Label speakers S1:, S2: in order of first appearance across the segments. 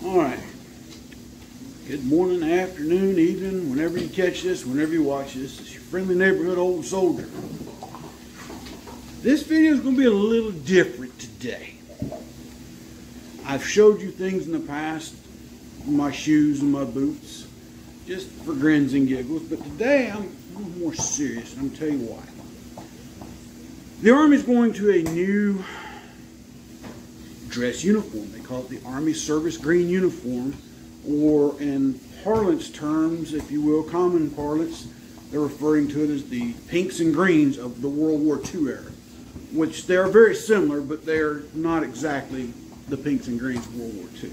S1: All right. Good morning, afternoon, evening, whenever you catch this, whenever you watch this. It's your friendly neighborhood old soldier. This video is going to be a little different today. I've showed you things in the past, my shoes and my boots, just for grins and giggles. But today I'm a little more serious, and I'm going to tell you why. The Army's going to a new dress uniform. They call it the Army Service Green Uniform, or in parlance terms, if you will, common parlance, they're referring to it as the pinks and greens of the World War II era, which they are very similar, but they're not exactly the pinks and greens of World War II.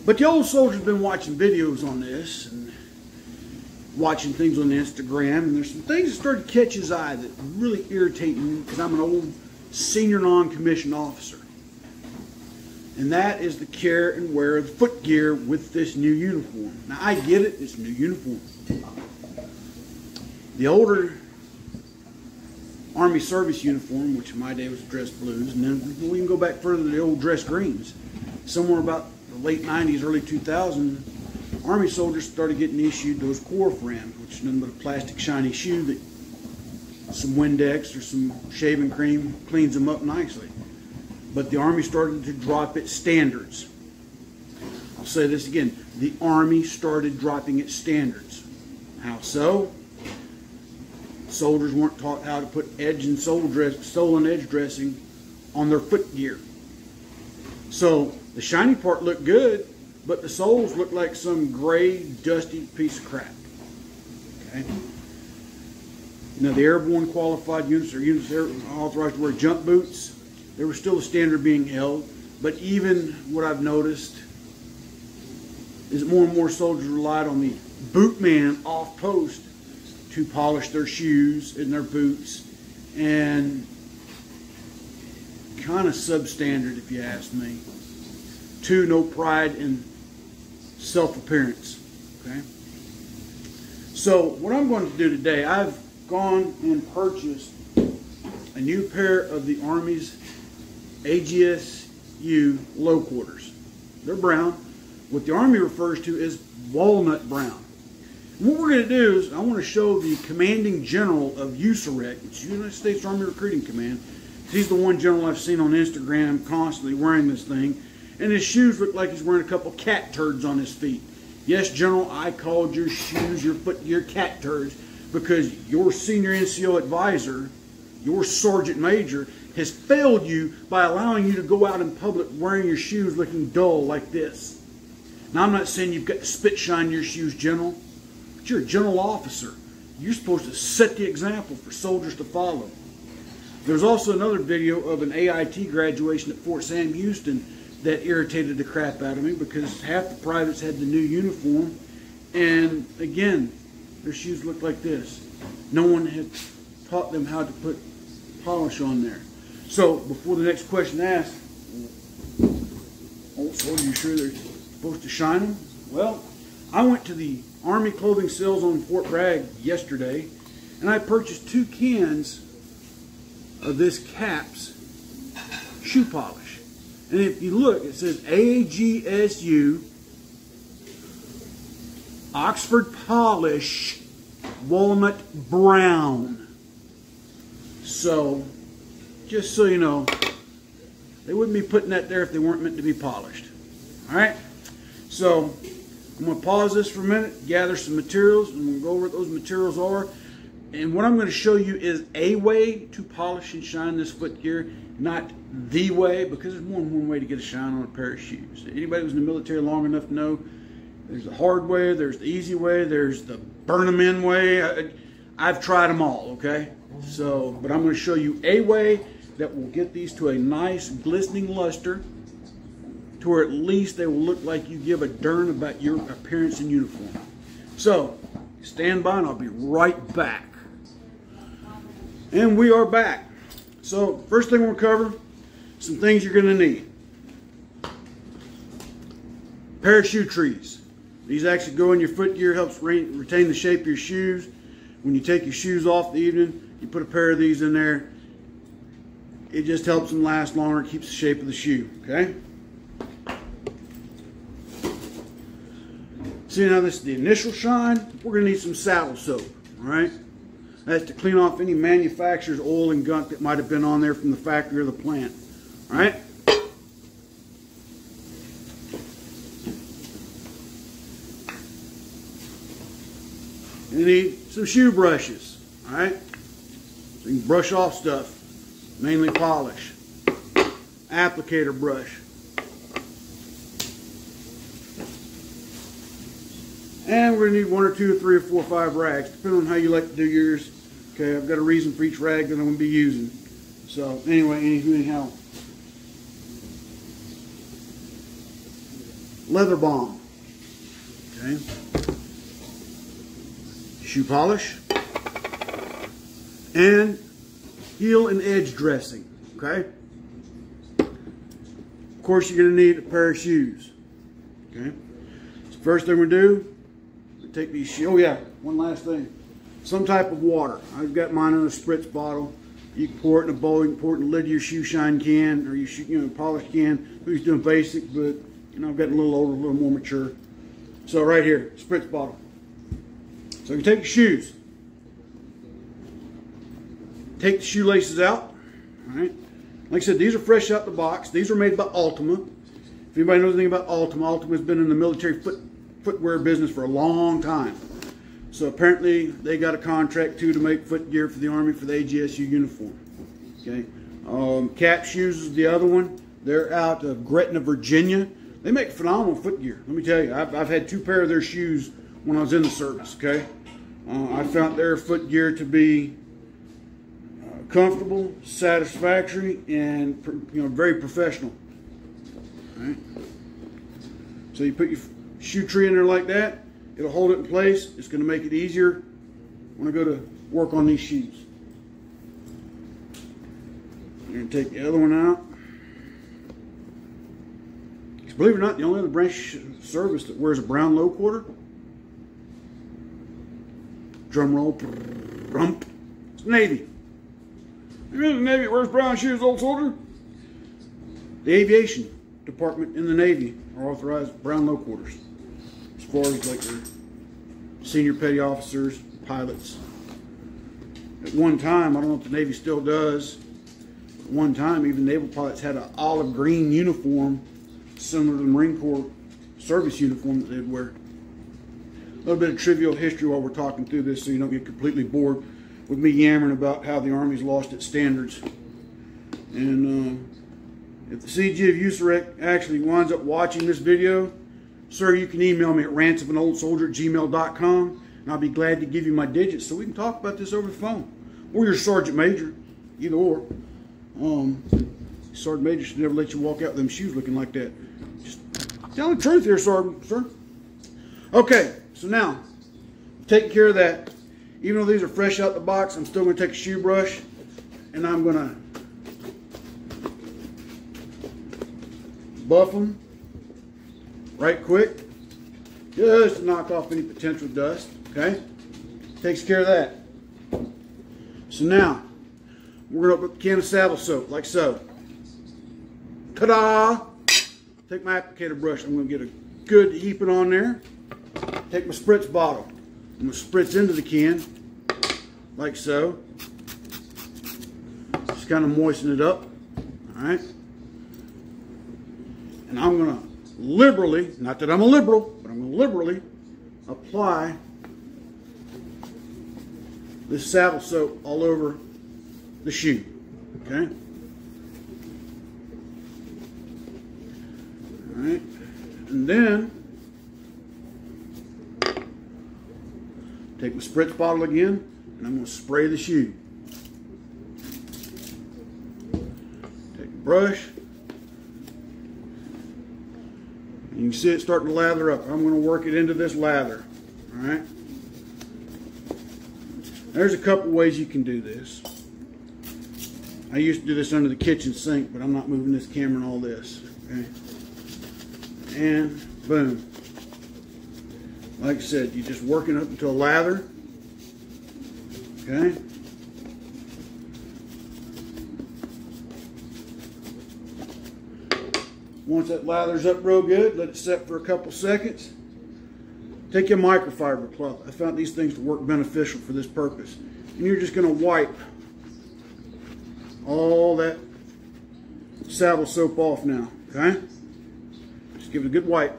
S1: But the old soldier's been watching videos on this and watching things on Instagram, and there's some things that started to catch his eye that really irritate me because I'm an old senior non-commissioned officer. And that is the care and wear of the foot gear with this new uniform. Now I get it, it's a new uniform. The older Army service uniform, which in my day was dress blues, and then we can go back further to the old dress greens. Somewhere about the late 90s, early 2000s, Army soldiers started getting issued those core frames, which is nothing but a plastic shiny shoe that some Windex or some shaving cream cleans them up nicely. But the Army started to drop its standards. I'll say this again. The Army started dropping its standards. How so? Soldiers weren't taught how to put edge and sole and edge dressing on their foot gear. So the shiny part looked good, but the soles looked like some gray, dusty piece of crap. Okay? Now the airborne qualified units, or units that are authorized to wear jump boots, there was still a standard being held. But even what I've noticed is that more and more soldiers relied on the bootman off post to polish their shoes and their boots, and kind of substandard, if you ask me. Two, no pride in self-appearance. Okay. So what I'm going to do today, I've gone and purchased a new pair of the Army's AGSU low quarters. They're brown. What the Army refers to as walnut brown. And what we're going to do is I want to show the commanding general of USAREC, which is United States Army Recruiting Command. He's the one general I've seen on Instagram constantly wearing this thing. And his shoes look like he's wearing a couple cat turds on his feet. Yes, General, I called your shoes, your foot gear cat turds because your senior NCO advisor, your sergeant major, has failed you by allowing you to go out in public wearing your shoes looking dull like this. Now, I'm not saying you've got to spit shine your shoes, General, but you're a general officer. You're supposed to set the example for soldiers to follow. There's also another video of an AIT graduation at Fort Sam Houston that irritated the crap out of me because half the privates had the new uniform, and again, their shoes looked like this. No one had taught them how to put polish on there. So before the next question asked, oh, so are you sure they're supposed to shine them? Well, I went to the Army clothing sales on Fort Bragg yesterday, and I purchased 2 cans of this CAPS shoe polish. And if you look, it says AGSU Oxford Polish Walnut Brown. So, just so you know, they wouldn't be putting that there if they weren't meant to be polished. Alright? So, I'm going to pause this for a minute, gather some materials, and we'll go over what those materials are. And what I'm going to show you is a way to polish and shine this foot gear, not the way, because there's more than one way to get a shine on a pair of shoes. Anybody who's in the military long enough to know there's the hard way, there's the easy way, there's the burn them in way. I've tried them all, okay? So, but I'm going to show you a way that will get these to a nice glistening luster to where at least they will look like you give a darn about your appearance in uniform. So, stand by and I'll be right back. And we are back. So, first thing we'll cover, some things you're going to need. Pair of shoe trees. These actually go in your foot gear, helps retain the shape of your shoes. When you take your shoes off the evening, you put a pair of these in there. It just helps them last longer, keeps the shape of the shoe, okay? See, now this is the initial shine. We're going to need some saddle soap, all right? That's to clean off any manufacturer's oil and gunk that might have been on there from the factory or the plant, all right? You need some shoe brushes, all right? So you can brush off stuff, mainly polish. Applicator brush. And we're going to need 1 or 2 or 3 or 4 or 5 rags, depending on how you like to do yours. Okay, I've got a reason for each rag that I'm going to be using. So anyway, anyhow. Leather balm. Okay. Shoe polish. And heel and edge dressing. Okay. Of course, you're going to need a pair of shoes. Okay. So first thing we're going to do, take these shoes. Oh yeah, one last thing. Some type of water. I've got mine in a spritz bottle. You can pour it in a bowl. You can pour it in the lid of your shoe shine can or your polish can. Who's doing basic, but I've gotten a little older, a little more mature. So right here, spritz bottle. So you take your shoes. Take the shoelaces out. All right. Like I said, these are fresh out the box. These are made by Ultima. If anybody knows anything about Ultima, Ultima's been in the military footwear business for a long time. So apparently they got a contract too to make foot gear for the Army for the AGSU uniform. Okay. Cap Shoes is the other one. They're out of Gretna, Virginia. They make phenomenal foot gear. Let me tell you, I've had 2 pair of their shoes when I was in the service. Okay. I found their foot gear to be comfortable, satisfactory, and very professional. All right. So you put your shoe tree in there like that. It'll hold it in place. It's going to make it easier when I go to work on these shoes. I'm going to take the other one out. Because believe it or not, the only other branch of service that wears a brown low quarter, drum roll, it's Navy. You're in the Navy, wears brown shoes, old soldier. The aviation department in the Navy are authorized brown low quarters. As far as like their senior petty officers, pilots. At one time, I don't know if the Navy still does, at one time even naval pilots had an olive green uniform similar to the Marine Corps service uniform that they'd wear. A little bit of trivial history while we're talking through this so you don't get completely bored with me yammering about how the Army's lost its standards. And if the CG of USAREC actually winds up watching this video, sir, you can email me at ransofonoldsoldier@gmail.com, and I'll be glad to give you my digits so we can talk about this over the phone. Or your sergeant major, either or. Sergeant major should never let you walk out with them shoes looking like that. Just tell the truth here, sergeant, sir. Okay, so now, taking care of that. Even though these are fresh out the box, I'm still going to take a shoe brush and I'm going to buff them right quick, just to knock off any potential dust. Okay, takes care of that. So now we're going to open up a can of saddle soap like so. Ta-da! Take my applicator brush. I'm going to get a good heaping on there. Take my spritz bottle. I'm going to spritz into the can like so. Just kind of moisten it up. All right. And I'm going to liberally, not that I'm a liberal, but I'm going to liberally apply this saddle soap all over the shoe. Okay. All right. And then take my spritz bottle again, and I'm going to spray the shoe. Take a brush. You can see it starting to lather up. I'm going to work it into this lather. All right. There's a couple ways you can do this. I used to do this under the kitchen sink, but I'm not moving this camera and all this. Okay. And boom. Like I said, you're just working up until a lather. Okay. Once that lathers up real good, let it set for a couple seconds. take your microfiber cloth. I found these things to work beneficial for this purpose. And you're just going to wipe all that saddle soap off now, okay? Just give it a good wipe.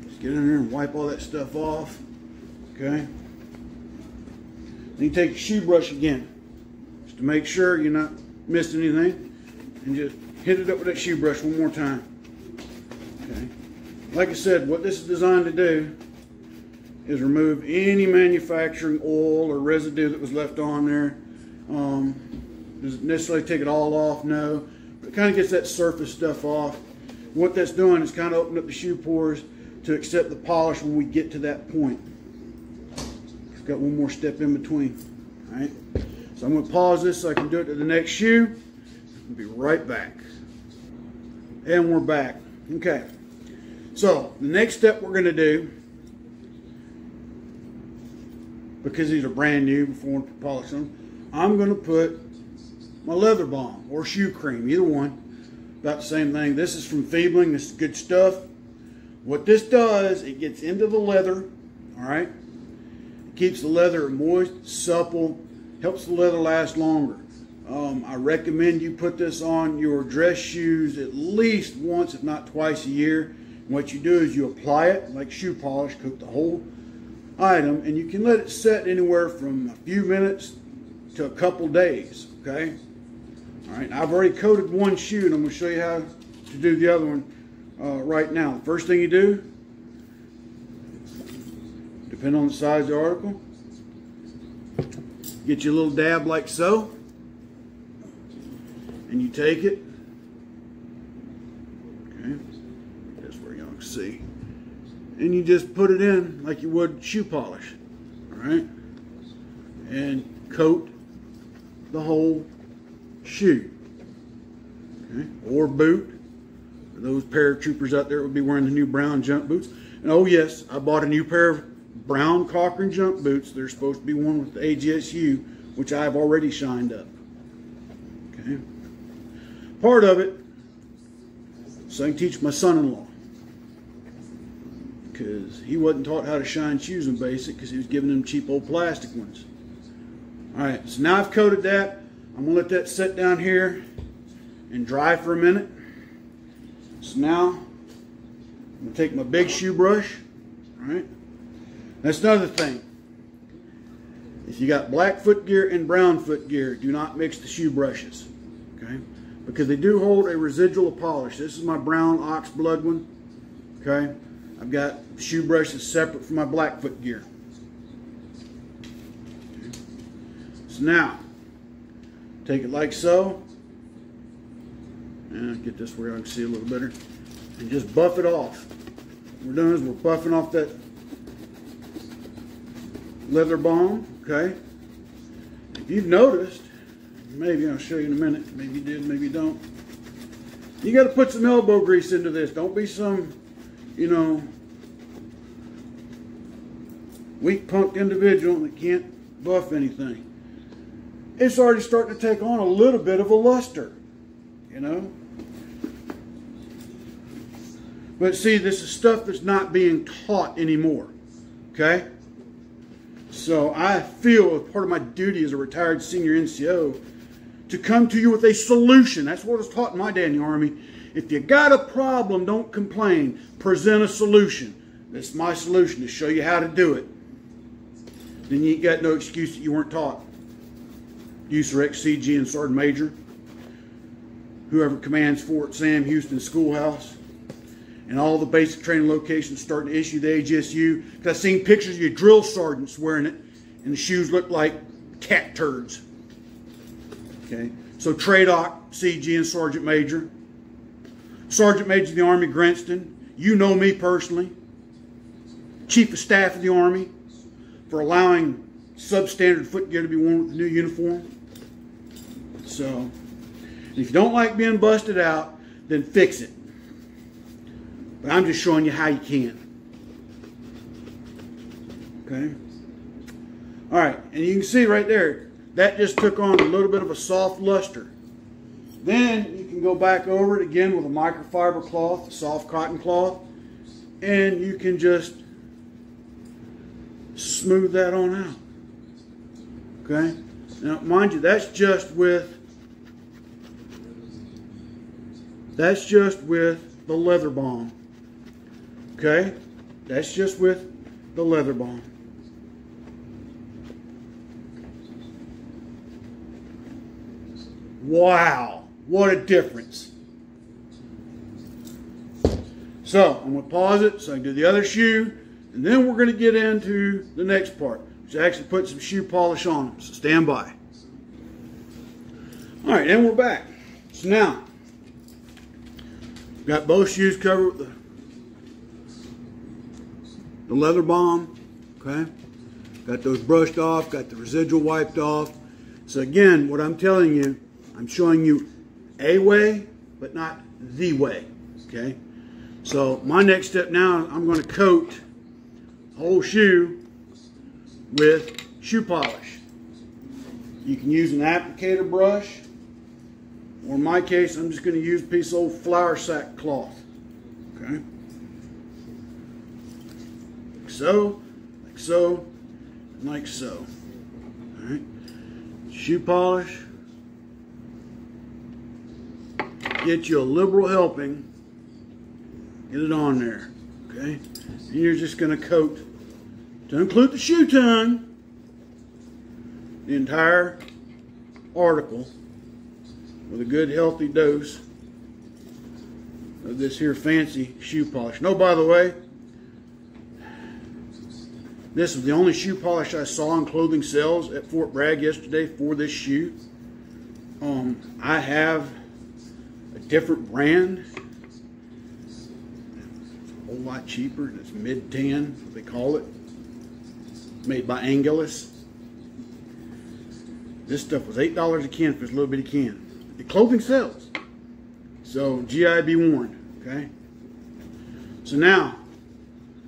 S1: Just get in there and wipe all that stuff off, okay? Then you take your shoe brush again, just to make sure you're not missing anything, and just hit it up with that shoe brush one more time. Okay. Like I said, what this is designed to do is remove any manufacturing oil or residue that was left on there. Does it necessarily take it all off? No. But it kind of gets that surface stuff off. What that's doing is kind of opening up the shoe pores to accept the polish when we get to that point. It's got one more step in between. All right. So I'm going to pause this so I can do it to the next shoe. I'll be right back. And we're back. Okay. So the next step we're going to do, because these are brand new before we polish them, I'm going to put my leather balm or shoe cream, either one. About the same thing. This is from Feebling. This is good stuff. What this does, it gets into the leather, all right? It keeps the leather moist, supple, helps the leather last longer. I recommend you put this on your dress shoes at least once, if not twice a year. And what you do is you apply it like shoe polish, coat the whole item, and you can let it set anywhere from a few minutes to a couple days, okay? All right, I've already coated one shoe, and I'm going to show you how to do the other one right now. The first thing you do, depending on the size of the article, get your little dab like so, and you take it, okay, that's where y'all can see, and you just put it in like you would shoe polish, all right, and coat the whole shoe, okay, or boot. For those paratroopers out there that would be wearing the new brown jump boots. And oh yes, I bought a new pair of brown Cochrane jump boots. They're supposed to be one with the AGSU, which I've already shined up. Okay. Part of it, so I can teach my son-in-law, because he wasn't taught how to shine shoes in basic because he was giving them cheap old plastic ones. All right, so now I've coated that. I'm going to let that sit down here and dry for a minute. So now I'm going to take my big shoe brush. All right. That's another thing. If you got black foot gear and brown foot gear, do not mix the shoe brushes. Okay. Because they do hold a residual of polish. This is my brown ox blood one. Okay. I've got shoe brushes separate from my black foot gear. Okay. So now, take it like so. And get this where I can see a little better. And just buff it off. What we're doing is we're buffing off that leather balm, okay? If you've noticed, maybe I'll show you in a minute. Maybe you did, maybe you don't. You got to put some elbow grease into this. Don't be some, you know, weak punked individual that can't buff anything. It's already starting to take on a little bit of a luster, you know. But see, this is stuff that's not being taught anymore, okay? So I feel as part of my duty as a retired senior NCO to come to you with a solution. That's what was taught in my day in the Army. If you got a problem, don't complain. Present a solution. That's my solution, to show you how to do it. Then you ain't got no excuse that you weren't taught. USER XCG and Sergeant Major, whoever commands Fort Sam Houston Schoolhouse, and all the basic training locations starting to issue the AGSU. Because I've seen pictures of your drill sergeants wearing it, and the shoes look like cat turds. Okay, so TRADOC, CG, and Sergeant Major. Sergeant Major of the Army, Grenston. You know me personally. Chief of Staff of the Army, for allowing substandard foot gear to be worn with the new uniform. So, if you don't like being busted out, then fix it. But I'm just showing you how you can. Okay? Alright, and you can see right there, that just took on a little bit of a soft luster. Then you can go back over it again with a microfiber cloth, a soft cotton cloth, and you can just smooth that on out. Okay? Now, mind you, that's just with the leather balm. Okay? That's just with the leather balm. Wow, what a difference. So, I'm going to pause it so I can do the other shoe, and then we're going to get into the next part, which actually put some shoe polish on them. So stand by. Alright, and we're back. So now, got both shoes covered with the leather balm. Okay? Got those brushed off, got the residual wiped off. So again, what I'm telling you, I'm showing you a way, but not the way. Okay? So my next step now, I'm going to coat the whole shoe with shoe polish. You can use an applicator brush, or in my case, I'm just going to use a piece of old flour sack cloth. Okay? Like so, like so, and like so. All right? Shoe polish. Get you a liberal helping. Get it on there. Okay? And you're just going to coat, to include the shoe tongue, the entire article with a good healthy dose of this here fancy shoe polish. No, by the way, this is the only shoe polish I saw in clothing sales at Fort Bragg yesterday for this shoe. I have a different brand, a whole lot cheaper. It's mid-tan, they call it, made by Angelus. This stuff was $8 a can for this little bitty can. The clothing sells, so GI be warned. Okay, so now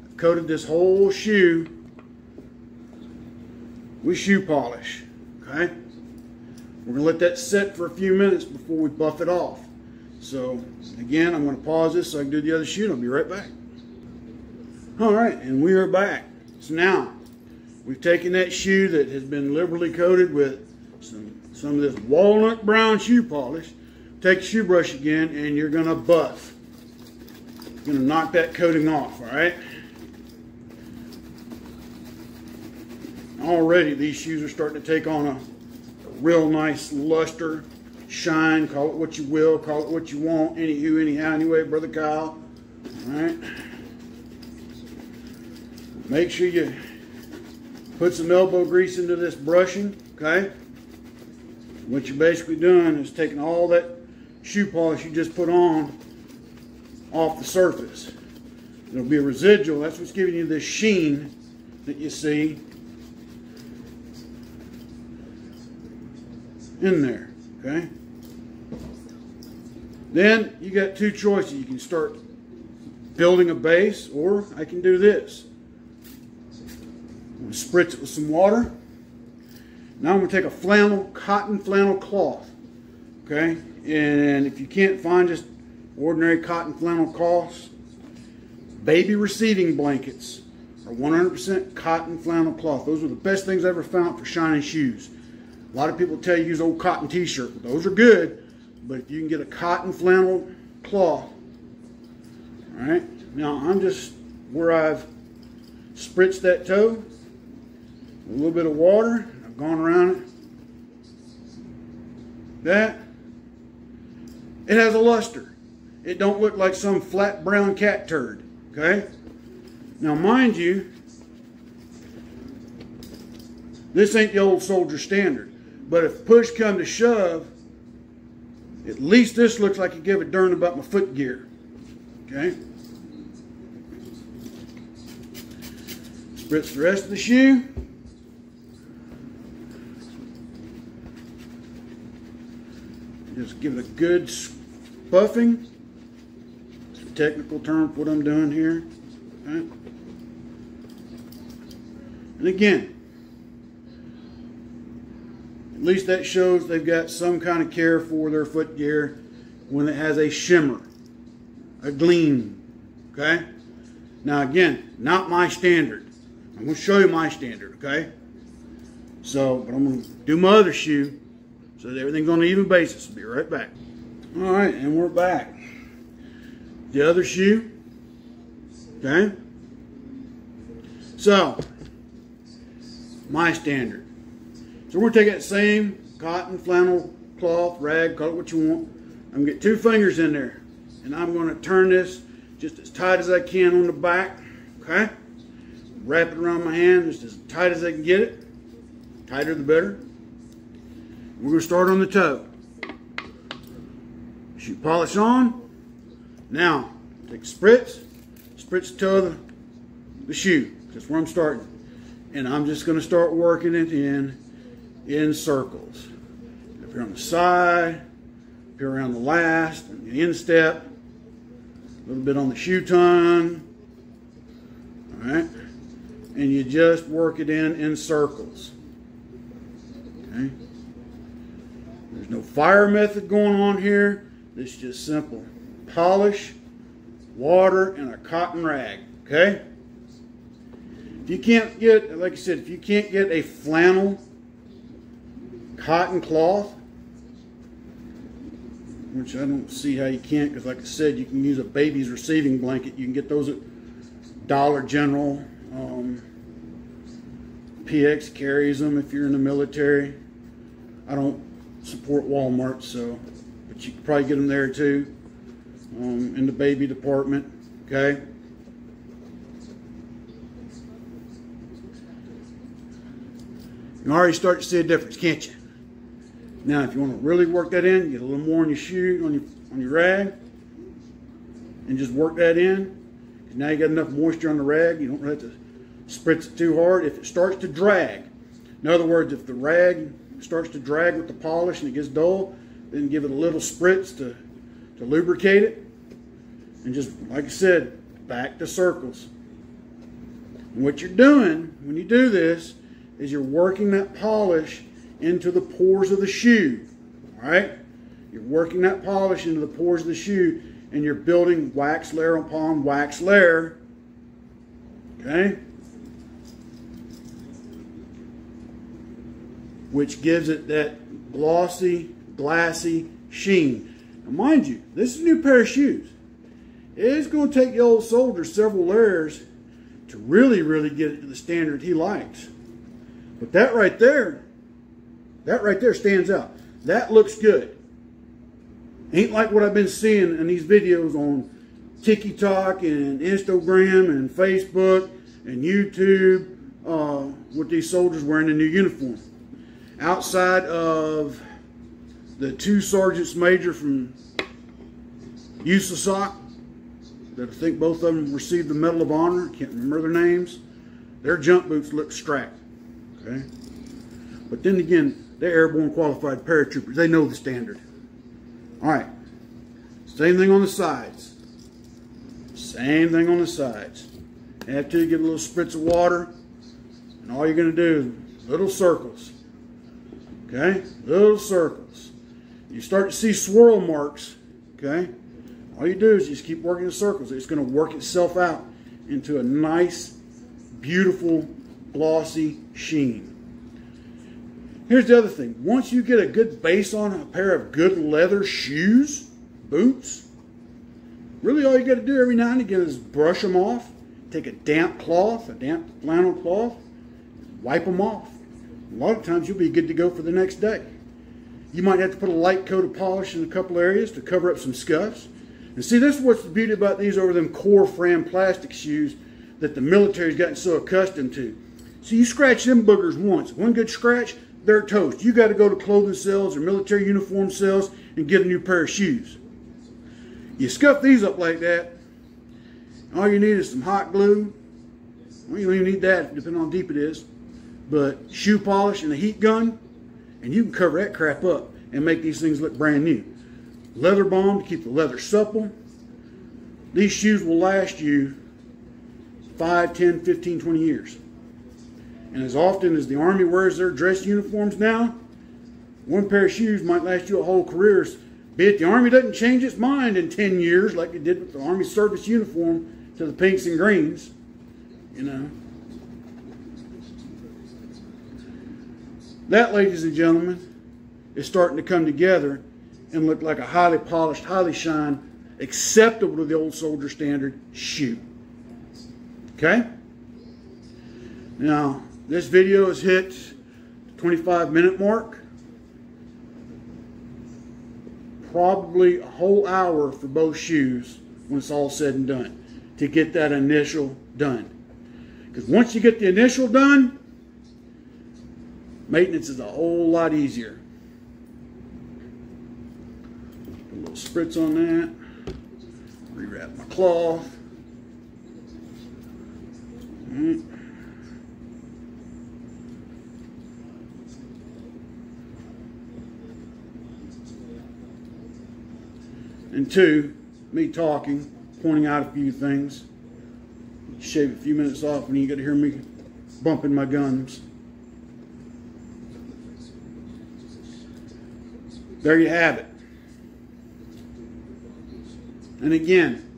S1: I've coated this whole shoe with shoe polish. Okay, we're gonna let that set for a few minutes before we buff it off. So again, I'm gonna pause this so I can do the other shoe, and I'll be right back. All right, and we are back. So now we've taken that shoe that has been liberally coated with some of this walnut brown shoe polish. Take the shoe brush again, and you're going to buff. You're going to knock that coating off, all right? Already these shoes are starting to take on a real nice luster, shine, call it what you will, call it what you want, anywho, anyhow, anyway, Brother Kyle. All right? Make sure you put some elbow grease into this brushing, okay? What you're basically doing is taking all that shoe polish you just put on off the surface. There'll be a residual. That's what's giving you this sheen that you see in there. Okay? Then you got two choices. You can start building a base, or I can do this. I'm going to spritz it with some water. Now I'm going to take a cotton flannel cloth. Okay? And if you can't find just ordinary cotton flannel cloths, baby receiving blankets are 100% cotton flannel cloth. Those are the best things I ever found for shining shoes. A lot of people tell you use old cotton t-shirt. Those are good, but if you can get a cotton flannel cloth, all right? Now I'm just, where I've spritzed that toe, a little bit of water, I've gone around it. That, it has a luster. It don't look like some flat brown cat turd, okay? Now mind you, this ain't the old soldier standard, but if push come to shove, at least this looks like it give a darn about my foot gear, okay? Spritz the rest of the shoe. Just give it a good buffing. It's a technical term for what I'm doing here. Okay. And again, least that shows they've got some kind of care for their footgear when it has a shimmer, a gleam, okay? Now again, not my standard. I'm going to show you my standard, okay? So, but I'm going to do my other shoe so that everything's on an even basis. I'll be right back. All right, and we're back. The other shoe, okay? So, my standard. So we're going to take that same cotton, flannel, cloth, rag, call it what you want. I'm going to get 2 fingers in there, and I'm going to turn this just as tight as I can on the back, okay? Wrap it around my hand just as tight as I can get it. Tighter the better. We're going to start on the toe. Shoe polish on. Now, take a spritz the toe of the shoe. That's where I'm starting. And I'm just going to start working it in circles. Up here on the side, up here around the last, and the instep, a little bit on the shoe tongue. All right. And you just work it in circles. Okay. There's no fire method going on here. This is just simple. Polish, water, and a cotton rag. Okay? If you can't get, like I said, if you can't get a flannel cotton cloth, which I don't see how you can't, because like I said, you can use a baby's receiving blanket. You can get those at Dollar General. PX carries them if you're in the military. I don't support Walmart, so, but you can probably get them there too, in the baby department, okay? You can already start to see a difference, can't you? Now, if you want to really work that in, get a little more on your shoe, on your rag, and just work that in. Now you got enough moisture on the rag, you don't have to spritz it too hard. If it starts to drag, in other words, if the rag starts to drag with the polish and it gets dull, then give it a little spritz to lubricate it. And just, like I said, back to circles. And what you're doing when you do this is you're working that polish into the pores of the shoe. All right? You're working that polish into the pores of the shoe, and you're building wax layer upon wax layer. Okay? Which gives it that glossy, glassy sheen. Now mind you, this is a new pair of shoes. It's going to take the old soldier several layers to really, really get it to the standard he likes. But that right there stands out. That looks good. Ain't like what I've been seeing in these videos on TikTok and Instagram and Facebook and YouTube with these soldiers wearing a new uniform. Outside of the 2 sergeants major from USASOC, that I think both of them received the Medal of Honor, can't remember their names, their jump boots look strapped. Okay? But then again, they're airborne qualified paratroopers. They know the standard. Alright. Same thing on the sides. Same thing on the sides. After you get a little spritz of water, and all you're going to do is little circles. Okay? Little circles. You start to see swirl marks. Okay? All you do is just keep working the circles. It's going to work itself out into a nice, beautiful, glossy sheen. Here's the other thing. Once you get a good base on a pair of good leather shoes, boots, really all you got to do every now and again is brush them off. Take a damp cloth, a damp flannel cloth, wipe them off. A lot of times you'll be good to go for the next day. You might have to put a light coat of polish in a couple areas to cover up some scuffs. And see, this is what's the beauty about these over them core fram plastic shoes that the military's gotten so accustomed to. So you scratch them boogers once. One good scratch, they're toast. You got to go to clothing sales or military uniform sales and get a new pair of shoes. You scuff these up like that, all you need is some hot glue. Well, you don't even need that, depending on how deep it is. But shoe polish and a heat gun, and you can cover that crap up and make these things look brand new. Leather balm to keep the leather supple. These shoes will last you 5, 10, 15, 20 years. And as often as the Army wears their dress uniforms now, One pair of shoes might last you a whole career. Be it the Army doesn't change its mind in 10 years like it did with the Army service uniform to the pinks and greens, you know. That, ladies and gentlemen, is starting to come together and look like a highly polished, highly shined, acceptable to the old soldier standard shoe. Okay? Now, this video has hit the 25-minute mark. Probably a whole hour for both shoes when it's all said and done to get that initial done. Because once you get the initial done, maintenance is a whole lot easier. Put a little spritz on that. Rewrap my cloth. All right. And two, me talking, pointing out a few things. Shave a few minutes off and you got to hear me bumping my gums. There you have it. And again,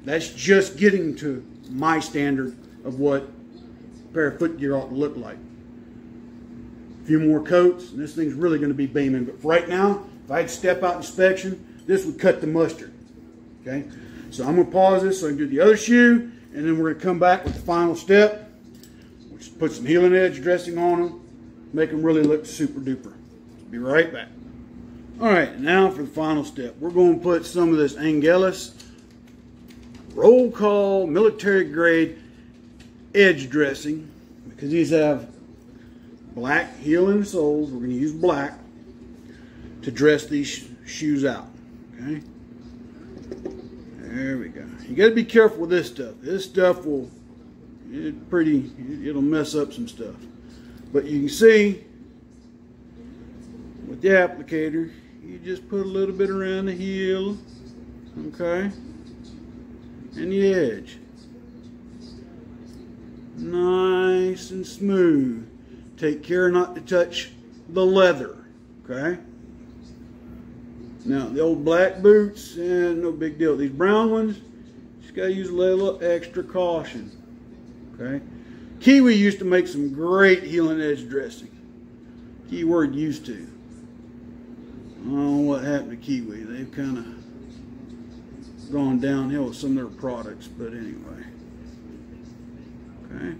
S1: that's just getting to my standard of what a pair of footgear ought to look like. A few more coats and this thing's really going to be beaming. But for right now, if I had step out inspection, this would cut the mustard. Okay, so I'm going to pause this so I can do the other shoe, and then we're going to come back with the final step, which is put some healing edge dressing on them, make them really look super duper. Be right back. All right, now for the final step. We're going to put some of this Angelus roll call military grade edge dressing, because these have black heel in the soles. We're going to use black to dress these shoes out. Okay, there we go. You got to be careful with this stuff. This stuff it'll mess up some stuff. But you can see with the applicator, you just put a little bit around the heel, okay, and the edge. Nice and smooth. Take care not to touch the leather, okay? Now, the old black boots, no big deal. These brown ones, just got to use a little extra caution. Okay? Kiwi used to make some great healing edge dressing. Keyword used to. I don't know what happened to Kiwi. They've kind of gone downhill with some of their products, but anyway. Okay?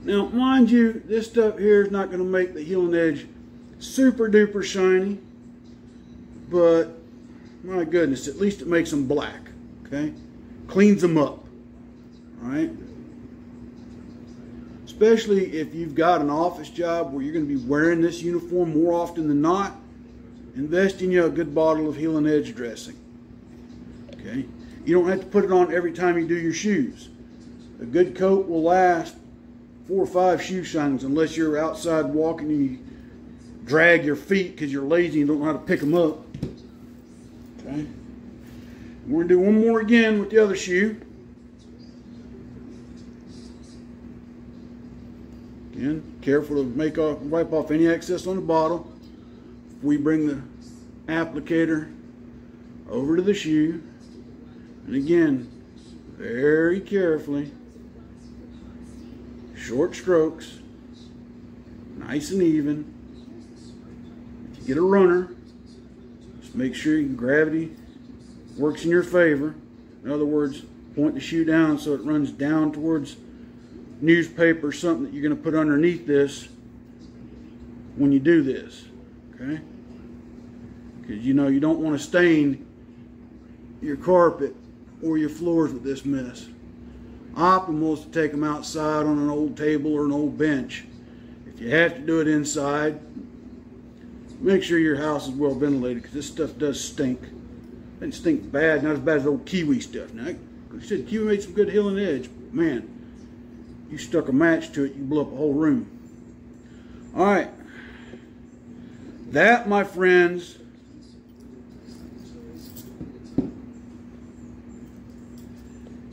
S1: Now, mind you, this stuff here is not going to make the healing edge super duper shiny. But, my goodness, at least it makes them black, okay? Cleans them up, all right? Especially if you've got an office job where you're going to be wearing this uniform more often than not, invest in you a good bottle of healing edge dressing, okay? You don't have to put it on every time you do your shoes. A good coat will last 4 or 5 shoe shinings unless you're outside walking and you drag your feet because you're lazy and don't know how to pick them up. Okay. We're going to do one more again with the other shoe. Again, careful to wipe off any excess on the bottle. We bring the applicator over to the shoe. And again, very carefully, short strokes, nice and even. If you get a runner, just make sure gravity works in your favor. In other words, point the shoe down so it runs down towards newspaper or something that you're going to put underneath this when you do this. Okay? Because you know you don't want to stain your carpet or your floors with this mess. Optimal is to take them outside on an old table or an old bench. If you have to do it inside, make sure your house is well ventilated, because this stuff does stink. It doesn't stink bad, not as bad as old Kiwi stuff. Now, like I said, Kiwi made some good healing edge. Man, you stuck a match to it, you blew up a whole room. All right. That, my friends,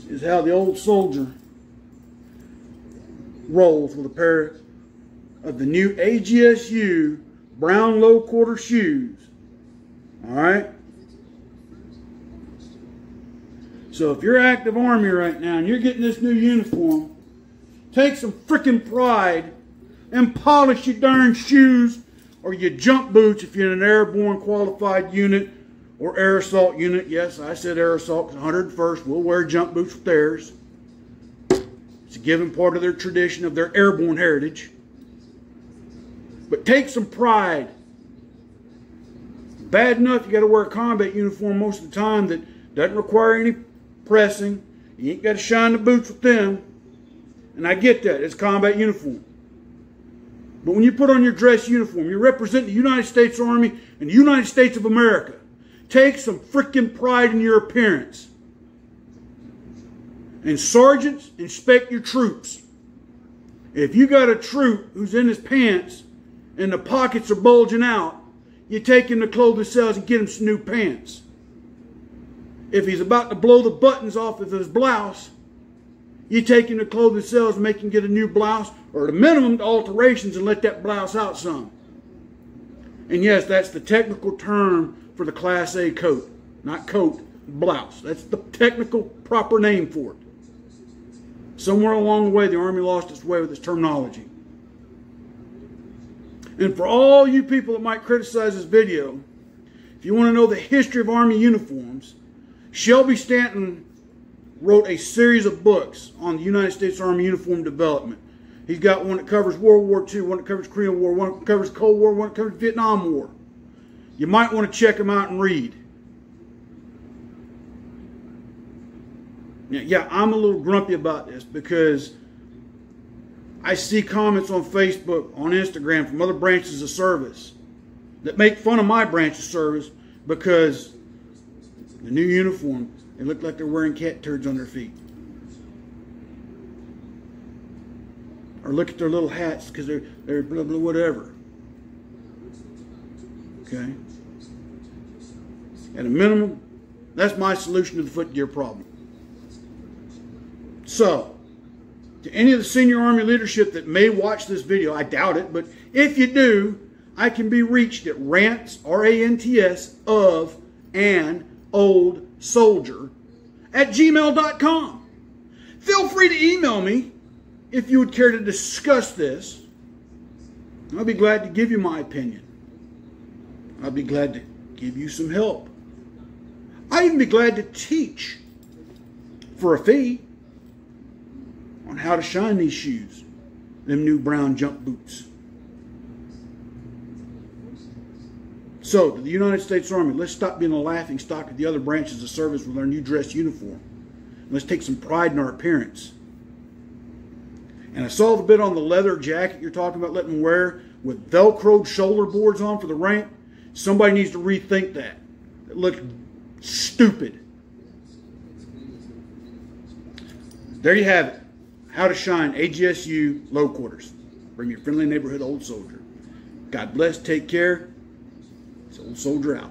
S1: is how the old soldier rolls with a pair of the new AGSU brown low quarter shoes. All right? So if you're active Army right now and you're getting this new uniform, take some freaking pride and polish your darn shoes or your jump boots if you're in an airborne qualified unit or air assault unit. Yes, I said air assault because 101st will wear jump boots with theirs. It's a given part of their tradition, of their airborne heritage. But take some pride. Bad enough you got to wear a combat uniform most of the time that doesn't require any pressing. You ain't got to shine the boots with them. And I get that. It's a combat uniform. But when you put on your dress uniform, you're representing the United States Army and the United States of America. Take some freaking pride in your appearance. And sergeants, inspect your troops. If you got a troop who's in his pants and the pockets are bulging out, you take him to clothing cells and get him some new pants. If he's about to blow the buttons off of his blouse, you take him to clothing cells and make him get a new blouse, or at a minimum to alterations, and let that blouse out some. And yes, that's the technical term for the Class A coat. Not coat, blouse. That's the technical proper name for it. Somewhere along the way, the Army lost its way with its terminology. And for all you people that might criticize this video, if you want to know the history of Army uniforms, Shelby Stanton wrote a series of books on the United States Army uniform development. He's got one that covers World War II, one that covers Korean War, one that covers Cold War, one that covers Vietnam War. You might want to check them out and read. Yeah, I'm a little grumpy about this because I see comments on Facebook, on Instagram from other branches of service that make fun of my branch of service because the new uniform, they look like they're wearing cat turds on their feet. Or look at their little hats because they're blah, blah, whatever. Okay? At a minimum, that's my solution to the footgear problem. So, to any of the senior Army leadership that may watch this video, I doubt it, but if you do, I can be reached at rants, R-A-N-T-S, of an old soldier at gmail.com. Feel free to email me if you would care to discuss this. I'll be glad to give you my opinion. I'll be glad to give you some help. I'd even be glad to teach for a fee on how to shine these shoes, them new brown jump boots. So, to the United States Army, let's stop being a laughing stock of the other branches of service with our new dress uniform. Let's take some pride in our appearance. And I saw the bit on the leather jacket you're talking about letting them wear with Velcroed shoulder boards on for the rank. Somebody needs to rethink that. It looks stupid. There you have it. How to shine AGSU low quarters. From your friendly neighborhood old soldier. God bless. Take care. It's Old Soldier out.